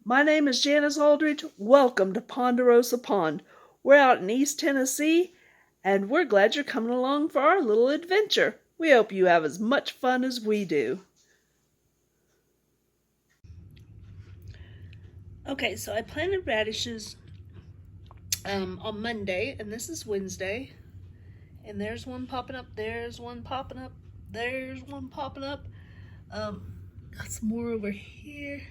My name is Janice Aldridge. Welcome to Ponderosa Pond. We're out in East Tennessee, and we're glad you're coming along for our little adventure. We hope you have as much fun as we do. Okay, so I planted radishes on Monday, and this is Wednesday. And there's one popping up, there's one popping up, there's one popping up. Got some more over here.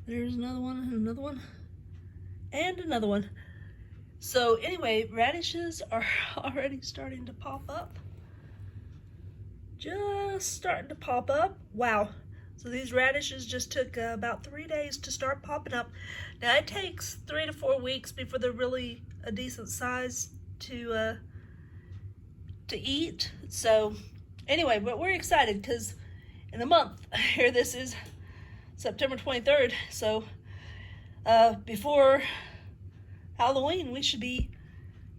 There's another one, and another one, and another one. So anyway, radishes are already starting to pop up. Just starting to pop up. Wow. So these radishes just took about 3 days to start popping up. Now it takes 3 to 4 weeks before they're really a decent size to eat. So anyway, but we're excited because in a month, here this is September 23rd. So before Halloween, we should be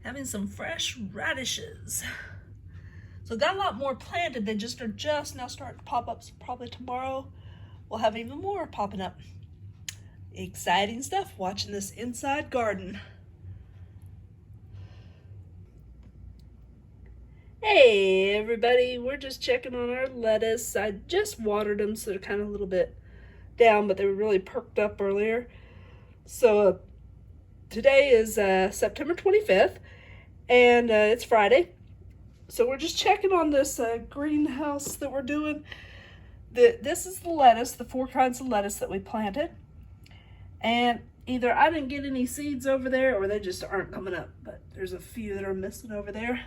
having some fresh radishes. So got a lot more planted. They are just now starting to pop up. So probably tomorrow we'll have even more popping up. Exciting stuff watching this inside garden. Hey everybody, we're just checking on our lettuce. I just watered them, so they're kind of a little bit down, but they were really perked up earlier. So today is September 25th, and it's Friday. So we're just checking on this greenhouse that we're doing. This is the lettuce, the 4 kinds of lettuce that we planted. And either I didn't get any seeds over there, or they just aren't coming up. But there's a few that are missing over there.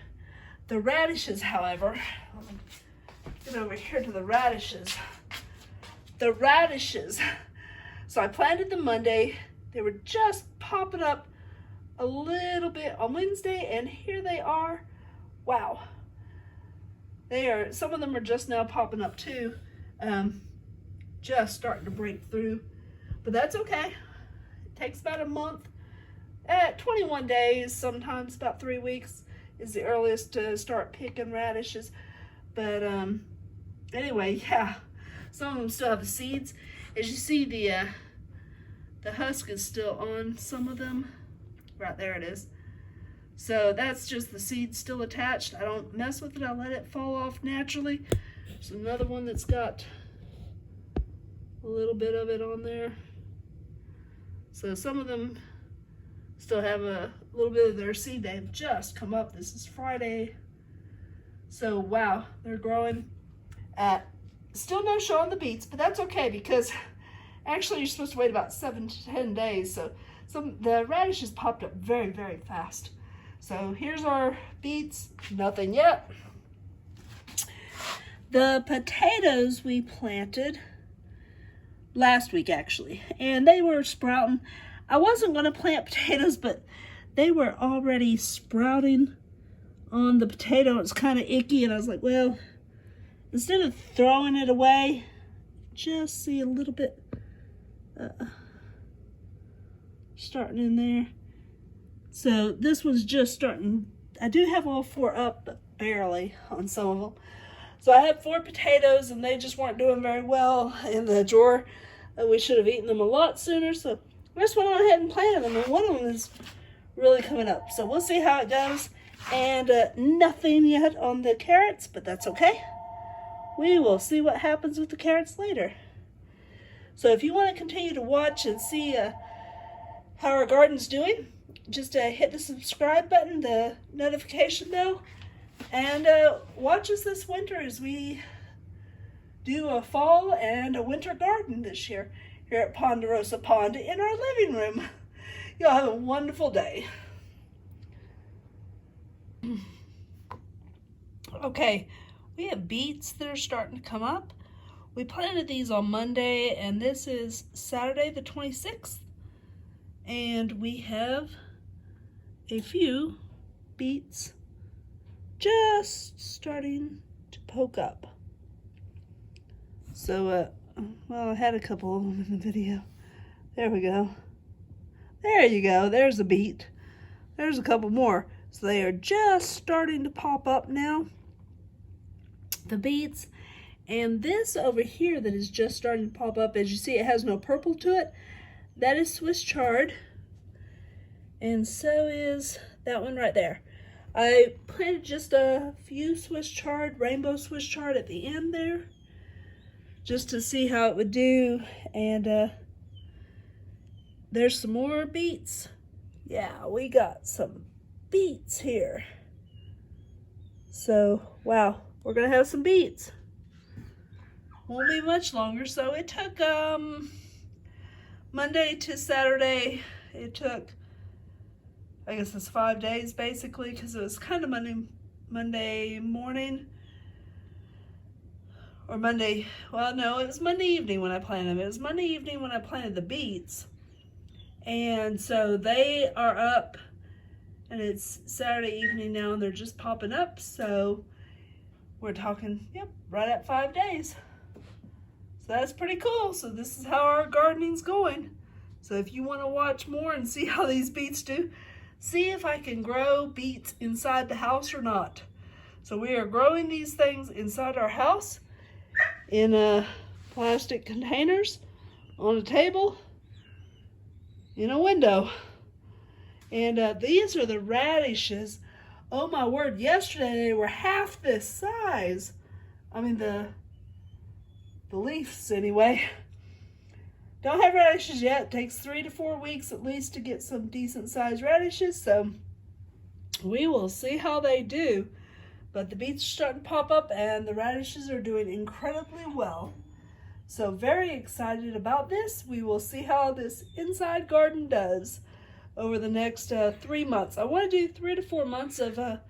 The radishes, however, let me get over here to the radishes. The radishes. So I planted them Monday. They were just popping up a little bit on Wednesday, and here they are. Wow. Some of them are just now popping up too. Just starting to break through. But that's okay. It takes about a month. At 21 days, sometimes about 3 weeks is the earliest to start picking radishes. But anyway, yeah. Some of them still have the seeds. As you see, the husk is still on some of them. Right there it is. So that's just the seed still attached. I don't mess with it. I let it fall off naturally. There's another one that's got a little bit of it on there. So some of them still have a little bit of their seed. They've just come up. This is Friday. So wow, they're growing. Still no show on the beets, but that's okay because actually you're supposed to wait about 7 to 10 days. So the radishes popped up very, very fast. So here's our beets. Nothing yet. The potatoes we planted last week actually, and they were sprouting. I wasn't going to plant potatoes, but they were already sprouting on the potato. It's kind of icky, and I was like, well, instead of throwing it away, just see a little bit starting in there. So this one's just starting. I do have all 4 up, but barely on some of them. So I had 4 potatoes, and they just weren't doing very well in the drawer. We should have eaten them a lot sooner, so I just went on ahead and planted them, and one of them is really coming up. So we'll see how it goes. And nothing yet on the carrots, but that's okay. We will see what happens with the carrots later. So if you want to continue to watch and see how our garden's doing, just hit the subscribe button, the notification bell, and watch us this winter as we do a fall and a winter garden this year here at Ponderosa Pond in our living room. You'll have a wonderful day. Okay, we have beets that are starting to come up. We planted these on Monday, and this is Saturday the 26th. And we have a few beets just starting to poke up. So, well, I had a couple of them in the video. There we go. There you go. There's a beet. There's a couple more. So they are just starting to pop up now, the beets. And this over here that is just starting to pop up, as you see, it has no purple to it. That is Swiss chard. And so is that one right there. I planted just a few Swiss chard, rainbow Swiss chard at the end there, just to see how it would do. And there's some more beets. Yeah, we got some beets here. So, wow, we're gonna have some beets. Won't be much longer. So it took Monday to Saturday. It took, I guess it's 5 days basically, because it was kind of Monday morning. Or Monday, well no, it was Monday evening when I planted them. It was Monday evening when I planted the beets. And so they are up, and it's Saturday evening now, and they're just popping up. So we're talking, yep, right at 5 days. So that's pretty cool. So this is how our gardening's going. So if you want to watch more and see how these beets do, see if I can grow beets inside the house or not. So we are growing these things inside our house in plastic containers on a table in a window. And these are the radishes. Oh my word, yesterday they were half this size. I mean the leaves anyway. Don't have radishes yet. It takes 3 to 4 weeks at least to get some decent sized radishes, so we will see how they do. But the beets are starting to pop up and the radishes are doing incredibly well. So very excited about this. We will see how this inside garden does over the next 3 months. I want to do 3 to 4 months of the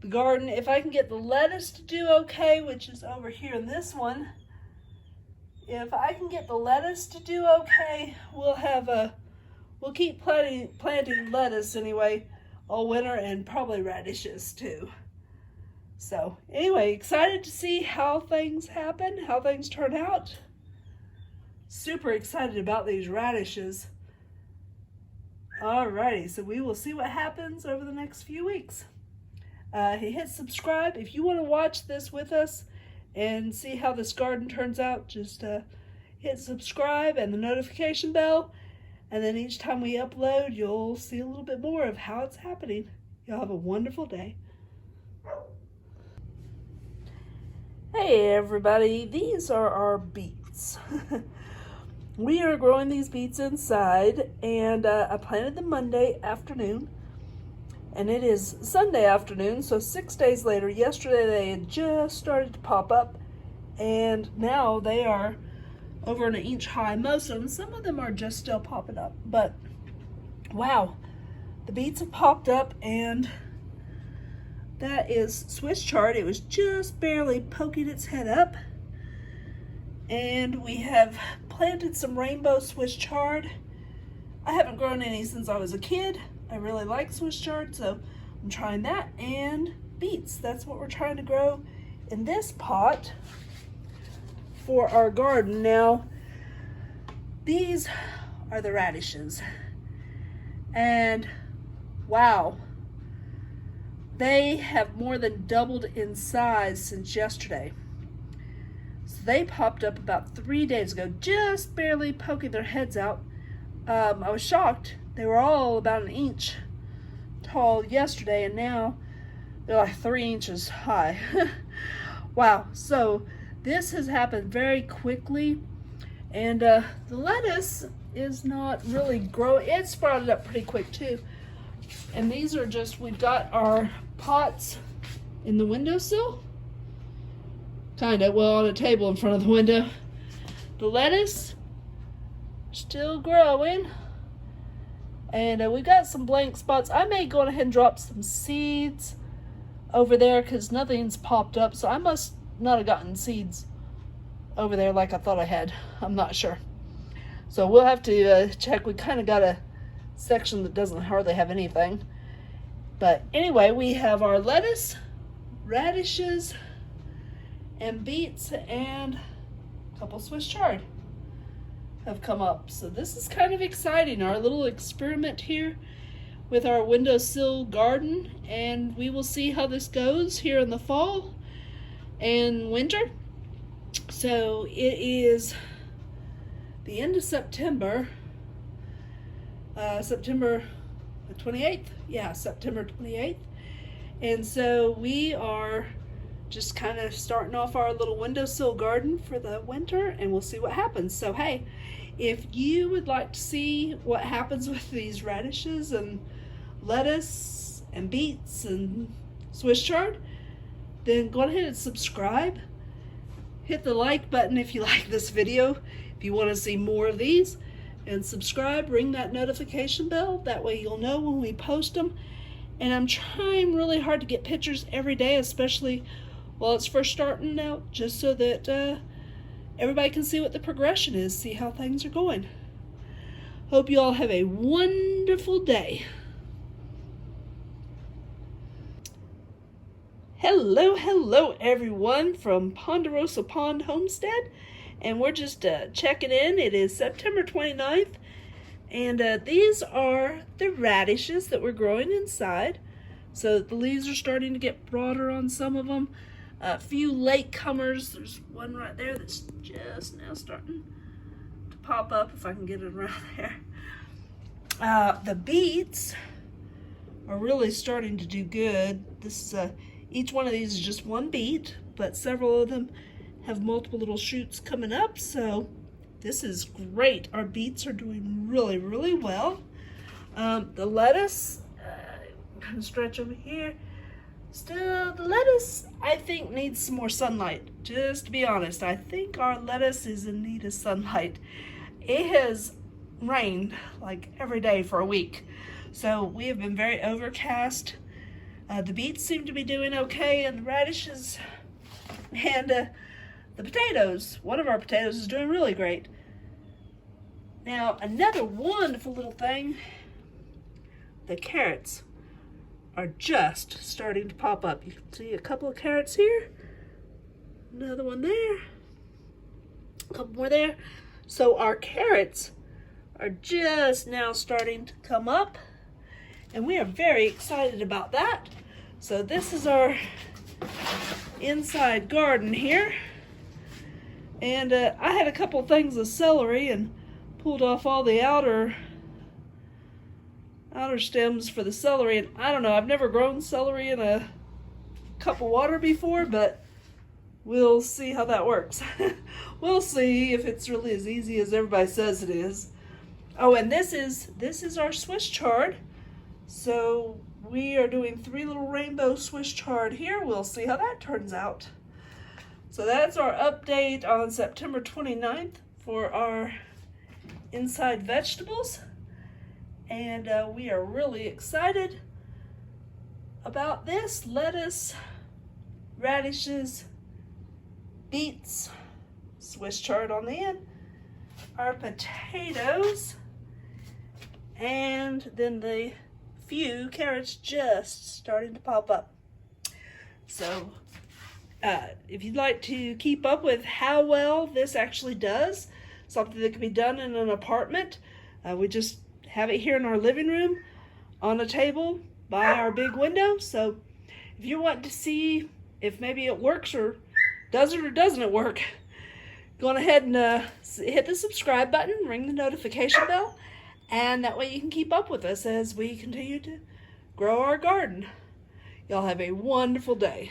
garden. If I can get the lettuce to do okay, which is over here in this one, if I can get the lettuce to do okay, we'll keep planting lettuce anyway all winter, and probably radishes too. So anyway, excited to see how things happen, how things turn out. Super excited about these radishes. Alrighty, so we will see what happens over the next few weeks. Hit subscribe if you want to watch this with us and see how this garden turns out. Just hit subscribe and the notification bell, and then each time we upload, you'll see a little bit more of how it's happening. Y'all have a wonderful day. Hey everybody, these are our beets. We are growing these beets inside, and I planted them Monday afternoon, and it is Sunday afternoon, so 6 days later. Yesterday they had just started to pop up, and now they are over an inch high. Most of them, some of them are just still popping up, but wow, the beets have popped up, and that is Swiss chard. It was just barely poking its head up. And we have planted some rainbow Swiss chard. I haven't grown any since I was a kid. I really like Swiss chard, so I'm trying that. And beets, that's what we're trying to grow in this pot for our garden. Now, these are the radishes. And wow, they have more than doubled in size since yesterday. So they popped up about 3 days ago, just barely poking their heads out. I was shocked. They were all about an inch tall yesterday, and now they're like 3 inches high. Wow, so this has happened very quickly, and the lettuce is not really growing. It sprouted up pretty quick too. And these are just, we've got our pots in the windowsill, kind of, well, on a table in front of the window. The lettuce still growing, and we've got some blank spots. I may go ahead and drop some seeds over there because nothing's popped up, so I must not have gotten seeds over there like I thought I had. I'm not sure, so we'll have to check. We kind of got a section that doesn't hardly have anything. But anyway, we have our lettuce, radishes, and beets, and a couple Swiss chard have come up. So this is kind of exciting, our little experiment here with our windowsill garden, and we will see how this goes here in the fall and winter. So it is the end of September, September the 28th. Yeah, September 28th. And so we are just kind of starting off our little windowsill garden for the winter, and we'll see what happens. So hey, if you would like to see what happens with these radishes and lettuce and beets and Swiss chard, then go ahead and subscribe. Hit the like button if you like this video, if you want to see more of these, and subscribe, ring that notification bell. That way you'll know when we post them. And I'm trying really hard to get pictures every day, especially while it's first starting out, just so that everybody can see what the progression is, see how things are going. Hope you all have a wonderful day. Hello everyone from Ponderosa Pond Homestead, and we're just checking in. It is September 29th, and these are the radishes that we're growing inside. So the leaves are starting to get broader on some of them. A few late comers. There's one right there that's just now starting to pop up, if I can get it around there. The beets are really starting to do good. This each one of these is just one beet, but several of them have multiple little shoots coming up, so this is great. Our beets are doing really well. The lettuce, kind of stretch over here. Still, the lettuce, I think, needs some more sunlight. Just to be honest, I think our lettuce is in need of sunlight. It has rained like every day for a week, so we have been very overcast. The beets seem to be doing okay, and the radishes and the potatoes. One of our potatoes is doing really great. Now, another wonderful little thing, the carrots are just starting to pop up. You can see a couple of carrots here, another one there, a couple more there. So our carrots are just now starting to come up, and we are very excited about that. So this is our inside garden here, and I had a couple things of celery and pulled off all the outer stems for the celery, and I don't know, I've never grown celery in a cup of water before, but we'll see how that works. We'll see if it's really as easy as everybody says it is. Oh, and this is our Swiss chard. So we are doing 3 little rainbow Swiss chard here. We'll see how that turns out. So that's our update on September 29th for our inside vegetables. And we are really excited about this. Lettuce, radishes, beets, Swiss chard on the end, our potatoes, and then the few carrots just starting to pop up. So if you'd like to keep up with how well this actually does, something that can be done in an apartment, we just have it here in our living room on a table by our big window. So if you want to see if maybe it works or doesn't it work, go on ahead and hit the subscribe button, ring the notification bell, and that way you can keep up with us as we continue to grow our garden. Y'all have a wonderful day.